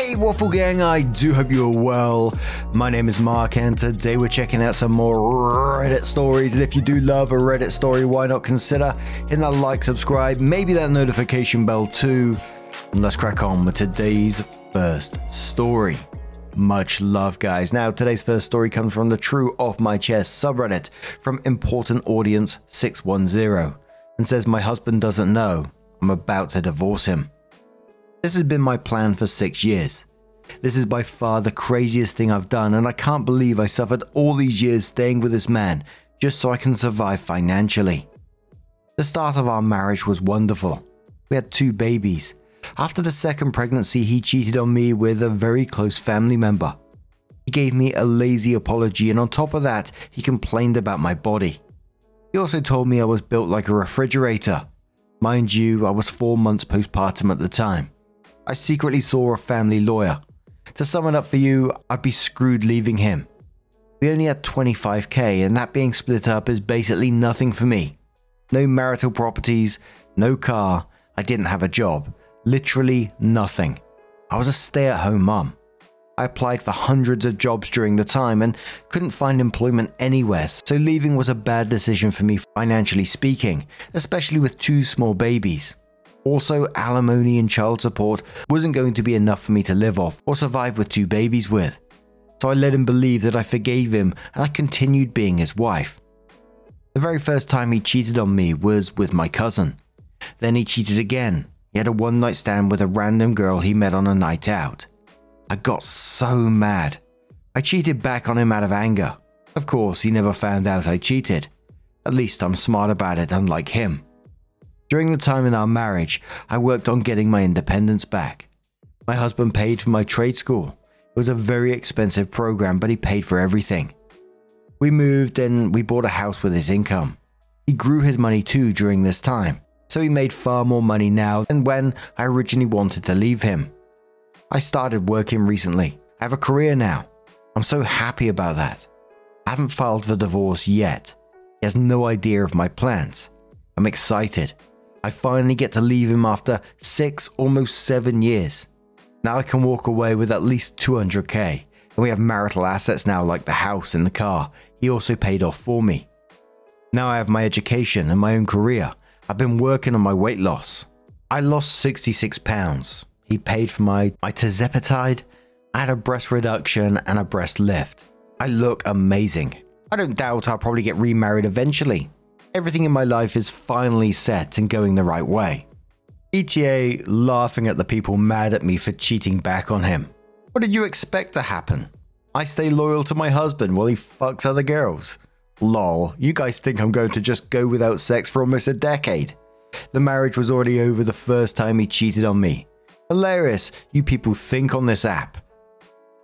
Hey Waffle Gang, I do hope you're well. My name is Mark and today we're checking out some more Reddit stories, and if you do love a Reddit story, why not consider hitting that like, subscribe, maybe that notification bell too. And let's crack on with today's first story. Much love, guys. Now, today's first story comes from the True Off My Chest subreddit from Important Audience 610 and says, my husband doesn't know. I'm about to divorce him. This has been my plan for 6 years. This is by far the craziest thing I've done, and I can't believe I suffered all these years staying with this man just so I can survive financially. The start of our marriage was wonderful. We had 2 babies. After the second pregnancy, he cheated on me with a very close family member. He gave me a lazy apology, and on top of that, he complained about my body. He also told me I was built like a refrigerator. Mind you, I was 4 months postpartum at the time. I secretly saw a family lawyer. To sum it up for you, I'd be screwed leaving him. We only had 25k, and that being split up is basically nothing for me. No marital properties, no car, I didn't have a job. Literally nothing. I was a stay-at-home mum. I applied for hundreds of jobs during the time and couldn't find employment anywhere, so leaving was a bad decision for me financially speaking, especially with 2 small babies. Also, alimony and child support wasn't going to be enough for me to live off or survive with 2 babies with. So I let him believe that I forgave him and I continued being his wife. The very first time he cheated on me was with my cousin. Then he cheated again. He had a one-night stand with a random girl he met on a night out. I got so mad. I cheated back on him out of anger. Of course, he never found out I cheated. At least I'm smart about it, unlike him. During the time in our marriage, I worked on getting my independence back. My husband paid for my trade school. It was a very expensive program, but he paid for everything. We moved and we bought a house with his income. He grew his money too during this time, so he made far more money now than when I originally wanted to leave him. I started working recently. I have a career now. I'm so happy about that. I haven't filed for divorce yet. He has no idea of my plans. I'm excited. I finally get to leave him after 6, almost 7 years. Now I can walk away with at least 200k, and we have marital assets now like the house and the car he also paid off for me. Now I have my education and my own career. I've been working on my weight loss. I lost 66 pounds. He paid for my tirzepatide. I had a breast reduction and a breast lift. I look amazing. I don't doubt I'll probably get remarried eventually. Everything in my life is finally set and going the right way. ETA laughing at the people mad at me for cheating back on him. What did you expect to happen? I stay loyal to my husband while he fucks other girls. Lol, you guys think I'm going to just go without sex for almost a decade? The marriage was already over the first time he cheated on me. Hilarious, you people think on this app.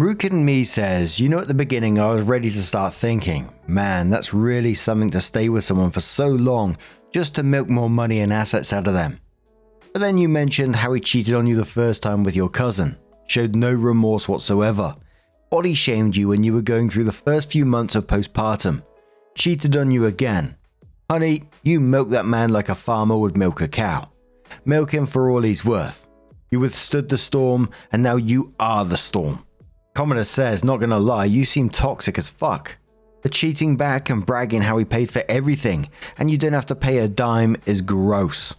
Rook and Me says, you know, at the beginning I was ready to start thinking, man, that's really something to stay with someone for so long just to milk more money and assets out of them. But then you mentioned how he cheated on you the first time with your cousin, showed no remorse whatsoever, body shamed you when you were going through the first few months of postpartum, cheated on you again. Honey, you milked that man like a farmer would milk a cow. Milk him for all he's worth. You withstood the storm and now you are the storm. Commoner says, not gonna lie, you seem toxic as fuck. The cheating back and bragging how he paid for everything and you don't have to pay a dime is gross.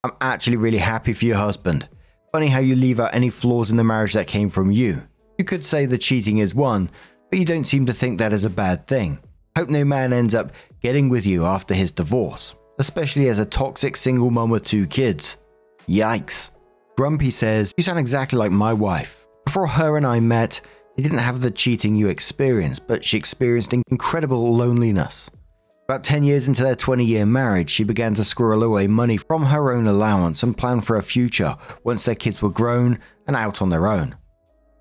I'm actually really happy for your husband. Funny how you leave out any flaws in the marriage that came from you. You could say the cheating is one, but you don't seem to think that is a bad thing. Hope no man ends up getting with you after his divorce, especially as a toxic single mom with 2 kids. Yikes. Grumpy says, you sound exactly like my wife. Before her and I met, they didn't have the cheating you experienced, but she experienced incredible loneliness. About 10 years into their 20-year marriage, she began to squirrel away money from her own allowance and plan for a future once their kids were grown and out on their own.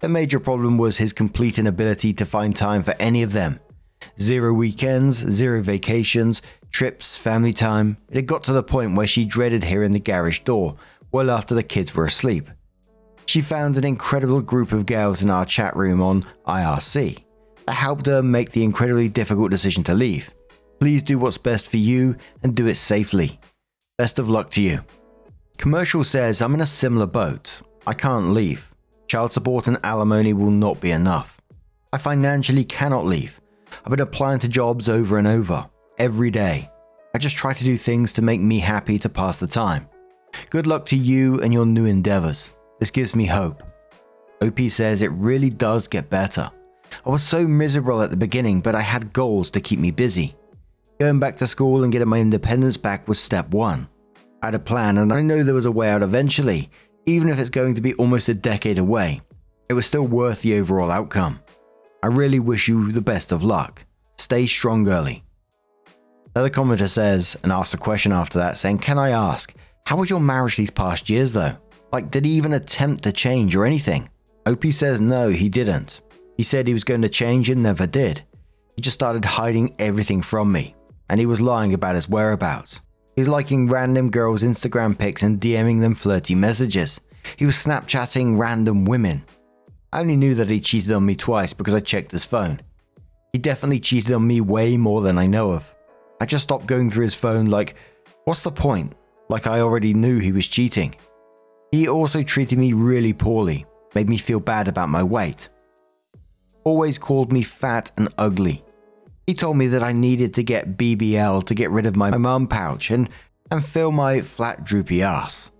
The major problem was his complete inability to find time for any of them. 0 weekends, 0 vacations, trips, family time. It had got to the point where she dreaded hearing the garage door well after the kids were asleep. She found an incredible group of gals in our chat room on IRC that helped her make the incredibly difficult decision to leave. Please do what's best for you and do it safely. Best of luck to you. Commercial says, I'm in a similar boat. I can't leave. Child support and alimony will not be enough. I financially cannot leave. I've been applying to jobs over and over, every day. I just try to do things to make me happy to pass the time. Good luck to you and your new endeavors. This gives me hope. OP says it really does get better. I was so miserable at the beginning, but I had goals to keep me busy. Going back to school and getting my independence back was step one. I had a plan and I know there was a way out eventually, even if it's going to be almost a decade away. It was still worth the overall outcome. I really wish you the best of luck. Stay strong, girly. Another commenter says, and asks a question after that, saying, can I ask, how was your marriage these past years though? Like, did he even attempt to change or anything? OP says no, he didn't. He said he was going to change and never did. He just started hiding everything from me, and he was lying about his whereabouts. He was liking random girls' Instagram pics and DMing them flirty messages. He was Snapchatting random women. I only knew that he cheated on me twice because I checked his phone. He definitely cheated on me way more than I know of. I just stopped going through his phone like, what's the point? Like I already knew he was cheating. He also treated me really poorly, made me feel bad about my weight. Always called me fat and ugly. He told me that I needed to get BBL to get rid of my mum pouch and fill my flat droopy ass.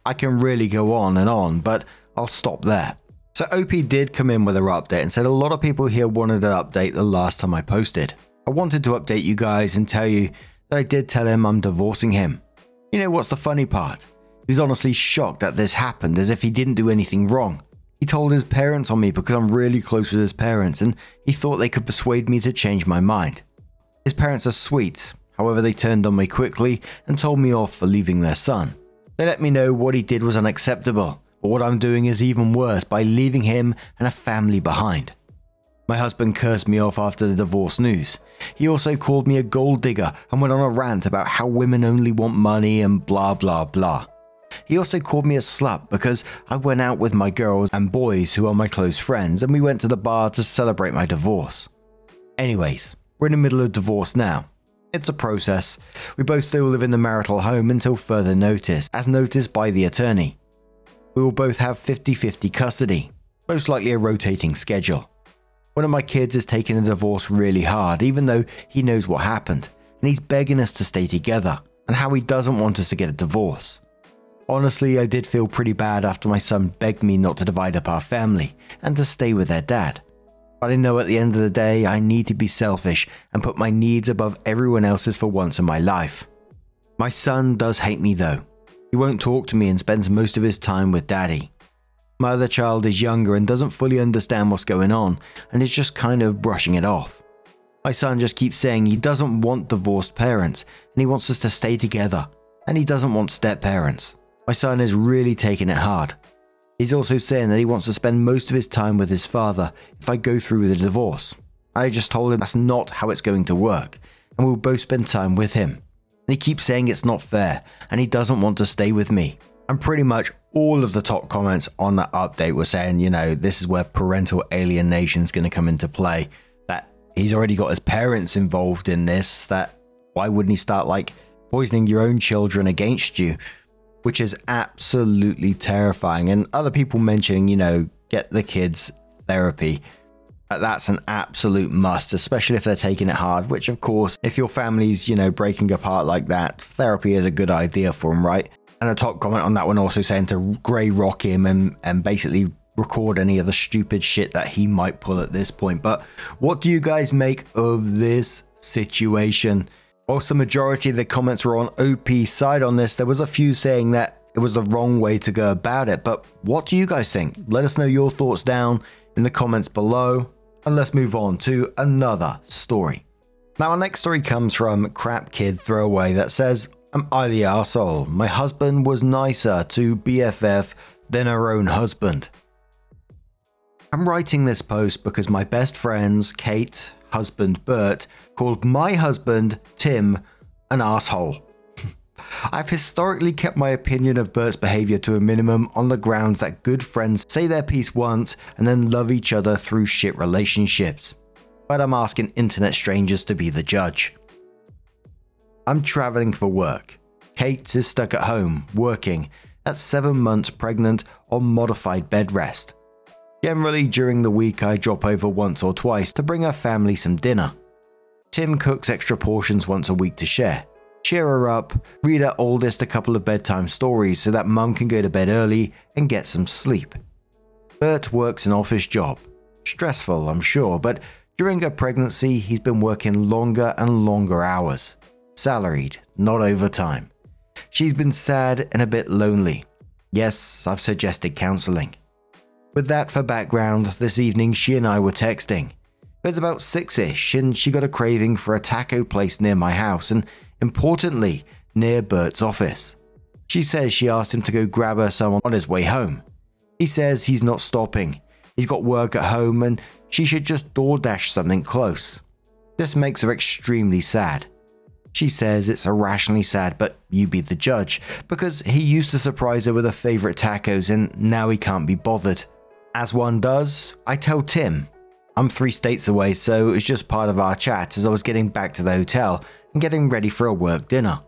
I can really go on, but I'll stop there. So OP did come in with her update and said a lot of people here wanted an update the last time I posted. I wanted to update you guys and tell you that I did tell him I'm divorcing him. You know what's the funny part? He was honestly shocked that this happened, as if he didn't do anything wrong. He told his parents on me because I'm really close with his parents and he thought they could persuade me to change my mind. His parents are sweet, however they turned on me quickly and told me off for leaving their son. They let me know what he did was unacceptable, but what I'm doing is even worse by leaving him and a family behind. My husband cursed me off after the divorce news. He also called me a gold digger and went on a rant about how women only want money and blah blah blah. He also called me a slut because I went out with my girls and boys who are my close friends and we went to the bar to celebrate my divorce. Anyways, we're in the middle of divorce now. It's a process. We both still live in the marital home until further notice, as noticed by the attorney. We will both have 50-50 custody, most likely a rotating schedule. One of my kids is taking the divorce really hard, even though he knows what happened, and he's begging us to stay together, and how he doesn't want us to get a divorce. Honestly, I did feel pretty bad after my son begged me not to divide up our family, and to stay with their dad. But I know at the end of the day, I need to be selfish and put my needs above everyone else's for once in my life. My son does hate me though. He won't talk to me and spends most of his time with daddy. My other child is younger and doesn't fully understand what's going on and is just kind of brushing it off. My son just keeps saying he doesn't want divorced parents and he wants us to stay together, and he doesn't want step parents. My son is really taking it hard. He's also saying that he wants to spend most of his time with his father if I go through with the divorce. I just told him that's not how it's going to work, and we'll both spend time with him. And he keeps saying it's not fair, and he doesn't want to stay with me. And pretty much all of the top comments on that update were saying, you know, this is where parental alienation is going to come into play. That he's already got his parents involved in this, that why wouldn't he start like poisoning your own children against you? Which is absolutely terrifying. And other people mentioning, you know, get the kids therapy. That's an absolute must, especially if they're taking it hard, which of course, if your family's, you know, breaking apart like that, therapy is a good idea for them, right? And a top comment on that one also saying to grey rock him and basically record any of the stupid shit that he might pull at this point. But what do you guys make of this situation? Whilst the majority of the comments were on OP's side on this, there was a few saying that it was the wrong way to go about it. But what do you guys think? Let us know your thoughts down in the comments below. And let's move on to another story. Now our next story comes from Crap Kid Throwaway that says, am I the arsehole? My husband was nicer to BFF than her own husband. I'm writing this post because my best friends, Kate, husband Bert, called my husband, Tim, an asshole. I've historically kept my opinion of Bert's behavior to a minimum on the grounds that good friends say their piece once and then love each other through shit relationships. But I'm asking internet strangers to be the judge. I'm traveling for work. Kate is stuck at home, working, at 7 months pregnant on modified bed rest. Generally, during the week I drop over once or twice to bring her family some dinner. Tim cooks extra portions once a week to share. Cheer her up, read her oldest a couple of bedtime stories so that mum can go to bed early and get some sleep. Bert works an office job. Stressful, I'm sure, but during her pregnancy he's been working longer and longer hours. Salaried, not overtime. She's been sad and a bit lonely. Yes, I've suggested counselling. With that for background, this evening she and I were texting. It was about 6ish and she got a craving for a taco place near my house and, importantly, near Bert's office. She says she asked him to go grab her some on his way home. He says he's not stopping. He's got work at home and she should just DoorDash something close. This makes her extremely sad. She says it's irrationally sad, but you be the judge, because he used to surprise her with her favourite tacos and now he can't be bothered. As one does, I tell Tim. I'm 3 states away, so it was just part of our chat as I was getting back to the hotel and getting ready for a work dinner.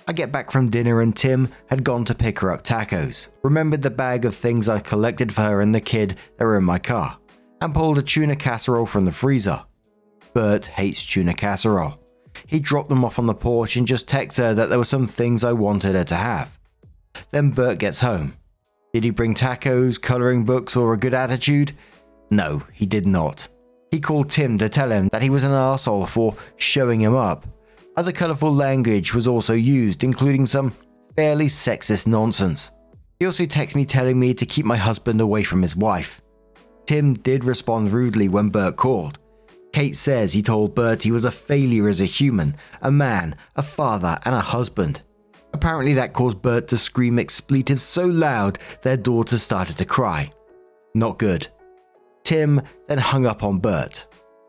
I get back from dinner and Tim had gone to pick her up tacos, remembered the bag of things I collected for her and the kid that were in my car, and pulled a tuna casserole from the freezer. Bert hates tuna casserole. He dropped them off on the porch and just texted her that there were some things I wanted her to have. Then Bert gets home. Did he bring tacos, colouring books, or a good attitude? No, he did not. He called Tim to tell him that he was an arsehole for showing him up. Other colourful language was also used, including some fairly sexist nonsense. He also texted me telling me to keep my husband away from his wife. Tim did respond rudely when Bert called. Kate says he told Bert he was a failure as a human, a man, a father, and a husband. Apparently that caused Bert to scream expletives so loud their daughter started to cry. Not good. Tim then hung up on Bert,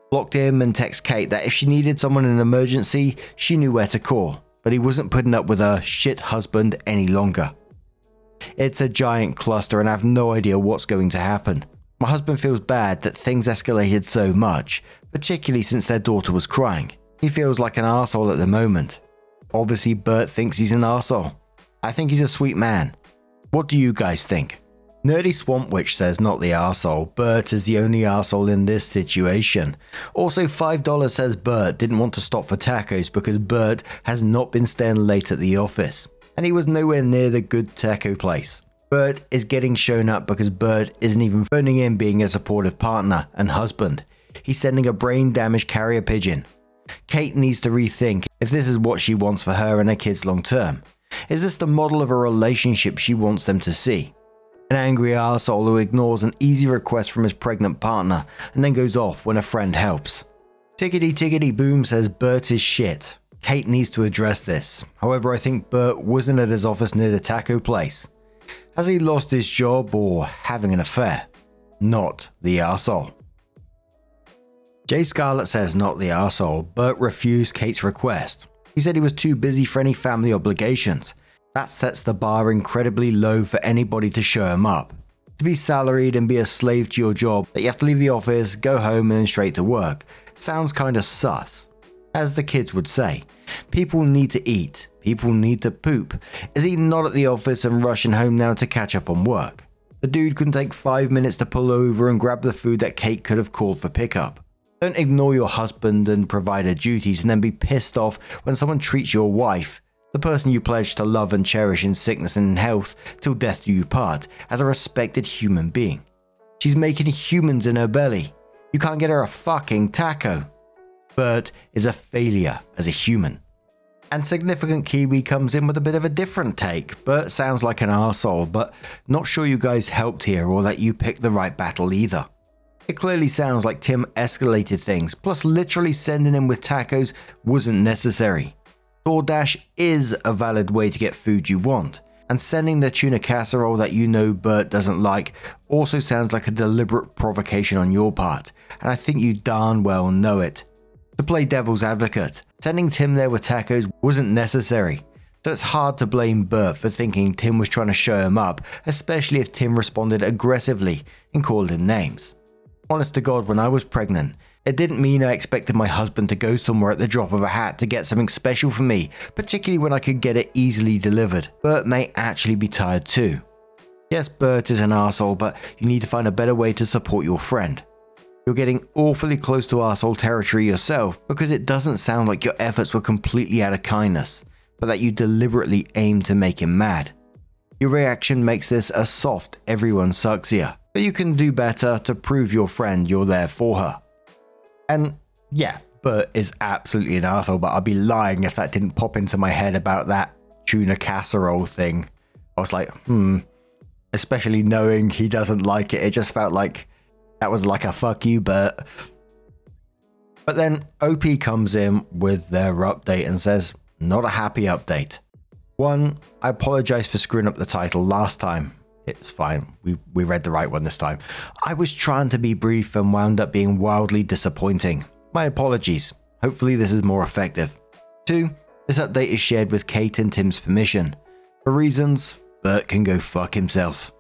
blocked him and texted Kate that if she needed someone in an emergency, she knew where to call, but he wasn't putting up with her shit husband any longer. It's a giant cluster and I have no idea what's going to happen. My husband feels bad that things escalated so much, particularly since their daughter was crying. He feels like an arsehole at the moment. Obviously Bert thinks he's an arsehole. I think he's a sweet man. What do you guys think? Nerdy Swamp Witch says not the arsehole. Bert is the only arsehole in this situation. Also $5 says Bert didn't want to stop for tacos because Bert has not been staying late at the office. And he was nowhere near the good taco place. Bert is getting shown up because Bert isn't even phoning in being a supportive partner and husband. He's sending a brain-damaged carrier pigeon. Kate needs to rethink if this is what she wants for her and her kids long term. Is this the model of a relationship she wants them to see? An angry arsehole who ignores an easy request from his pregnant partner and then goes off when a friend helps. Tickety tickety boom says Bert is shit. Kate needs to address this. However, I think Bert wasn't at his office near the taco place. Has he lost his job or having an affair? Not the arsehole. Jay Scarlett says not the arsehole. Bert refused Kate's request. He said he was too busy for any family obligations. That sets the bar incredibly low for anybody to show him up. To be salaried and be a slave to your job, that you have to leave the office, go home and then straight to work, sounds kinda sus. As the kids would say, people need to eat, people need to poop. Is he not at the office and rushing home now to catch up on work? The dude couldn't take 5 minutes to pull over and grab the food that Kate could have called for pickup. Don't ignore your husband and provider duties and then be pissed off when someone treats your wife, the person you pledge to love and cherish in sickness and in health till death do you part, as a respected human being. She's making humans in her belly. You can't get her a fucking taco. Bert is a failure as a human. And Significant Kiwi comes in with a bit of a different take. Bert sounds like an arsehole, but not sure you guys helped here or that you picked the right battle either. It clearly sounds like Tim escalated things, plus literally sending him with tacos wasn't necessary. DoorDash is a valid way to get food you want, and sending the tuna casserole that you know Bert doesn't like also sounds like a deliberate provocation on your part, and I think you darn well know it. To play devil's advocate, sending Tim there with tacos wasn't necessary, so it's hard to blame Bert for thinking Tim was trying to show him up, especially if Tim responded aggressively and called him names. Honest to God, when I was pregnant, it didn't mean I expected my husband to go somewhere at the drop of a hat to get something special for me, particularly when I could get it easily delivered. Bert may actually be tired too. Yes, Bert is an arsehole, but you need to find a better way to support your friend. You're getting awfully close to arsehole territory yourself because it doesn't sound like your efforts were completely out of kindness, but that you deliberately aimed to make him mad. Your reaction makes this a soft everyone sucks here, but you can do better to prove your friend you're there for her. And yeah, Bert is absolutely an arsehole, but I'd be lying if that didn't pop into my head about that tuna casserole thing. I was like, especially knowing he doesn't like it, it just felt like that was like a fuck you, Bert. But then OP comes in with their update and says, not a happy update. One, I apologize for screwing up the title last time. It's fine. We read the right one this time. I was trying to be brief and wound up being wildly disappointing. My apologies. Hopefully this is more effective. 2, this update is shared with Kate and Tim's permission. For reasons, Bert can go fuck himself.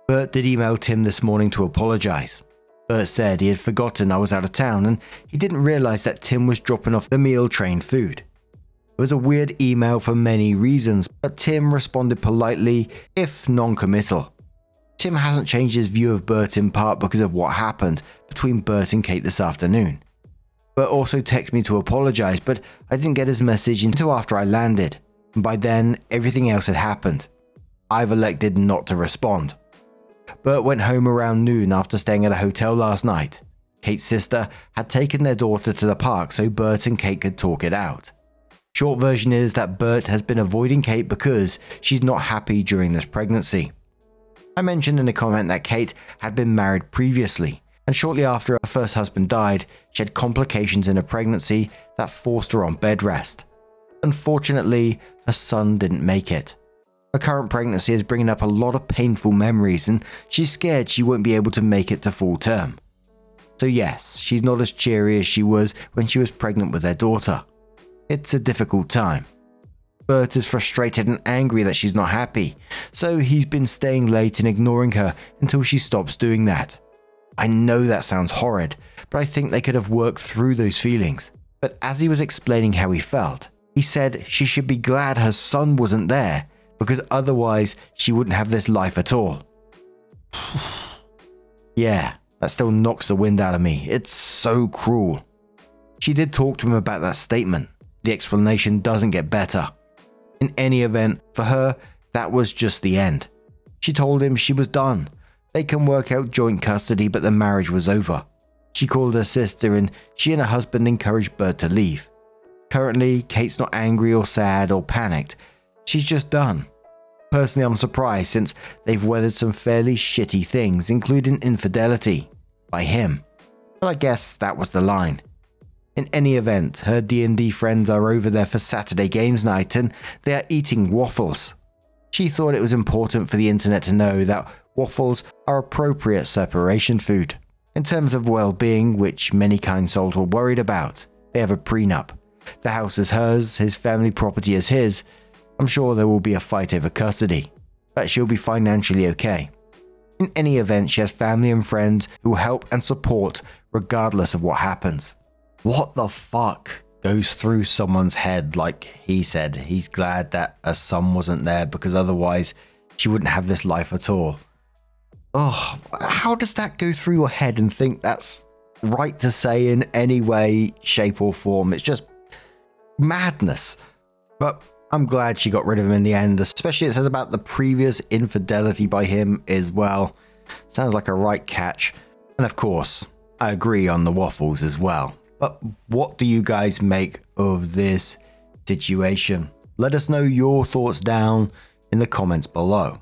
Bert did email Tim this morning to apologize. Bert said he had forgotten I was out of town and he didn't realize that Tim was dropping off the meal train food. It was a weird email for many reasons, but Tim responded politely, if non-committal. Tim hasn't changed his view of Bert in part because of what happened between Bert and Kate this afternoon. Bert also texted me to apologize, but I didn't get his message until after I landed, and by then everything else had happened. I've elected not to respond. Bert went home around noon after staying at a hotel last night. Kate's sister had taken their daughter to the park so Bert and Kate could talk it out. Short version is that Bert has been avoiding Kate because she's not happy during this pregnancy. I mentioned in a comment that Kate had been married previously, and shortly after her first husband died, she had complications in her pregnancy that forced her on bed rest. Unfortunately, her son didn't make it. Her current pregnancy is bringing up a lot of painful memories and she's scared she won't be able to make it to full term. So yes, she's not as cheery as she was when she was pregnant with their daughter. It's a difficult time. Bert is frustrated and angry that she's not happy, so he's been staying late and ignoring her until she stops doing that. I know that sounds horrid, but I think they could have worked through those feelings. But as he was explaining how he felt, he said she should be glad her son wasn't there, because otherwise she wouldn't have this life at all. Yeah, that still knocks the wind out of me. It's so cruel. She did talk to him about that statement. The explanation doesn't get better. In any event, for her, that was just the end. She told him she was done. They can work out joint custody, but the marriage was over. She called her sister and she and her husband encouraged Bert to leave. Currently, Kate's not angry or sad or panicked. She's just done. Personally, I'm surprised since they've weathered some fairly shitty things, including infidelity by him. But I guess that was the line. In any event, her D&D friends are over there for Saturday games night and they are eating waffles. She thought it was important for the internet to know that waffles are appropriate separation food. In terms of well-being, which many kind souls were worried about, they have a prenup. The house is hers, his family property is his. I'm sure there will be a fight over custody, but she'll be financially okay. In any event, she has family and friends who help and support regardless of what happens. What the fuck goes through someone's head? Like he said, he's glad that her son wasn't there because otherwise she wouldn't have this life at all. Oh, how does that go through your head and think that's right to say in any way, shape or form? It's just madness. But I'm glad she got rid of him in the end, especially it says about the previous infidelity by him as well. Sounds like a right catch. And of course, I agree on the waffles as well. But what do you guys make of this situation? Let us know your thoughts down in the comments below.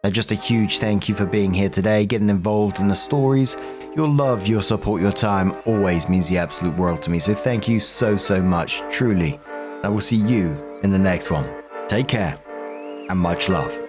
And just a huge thank you for being here today, getting involved in the stories. Your love, your support, your time always means the absolute world to me. So thank you so much, truly. I will see you in the next one. Take care and much love.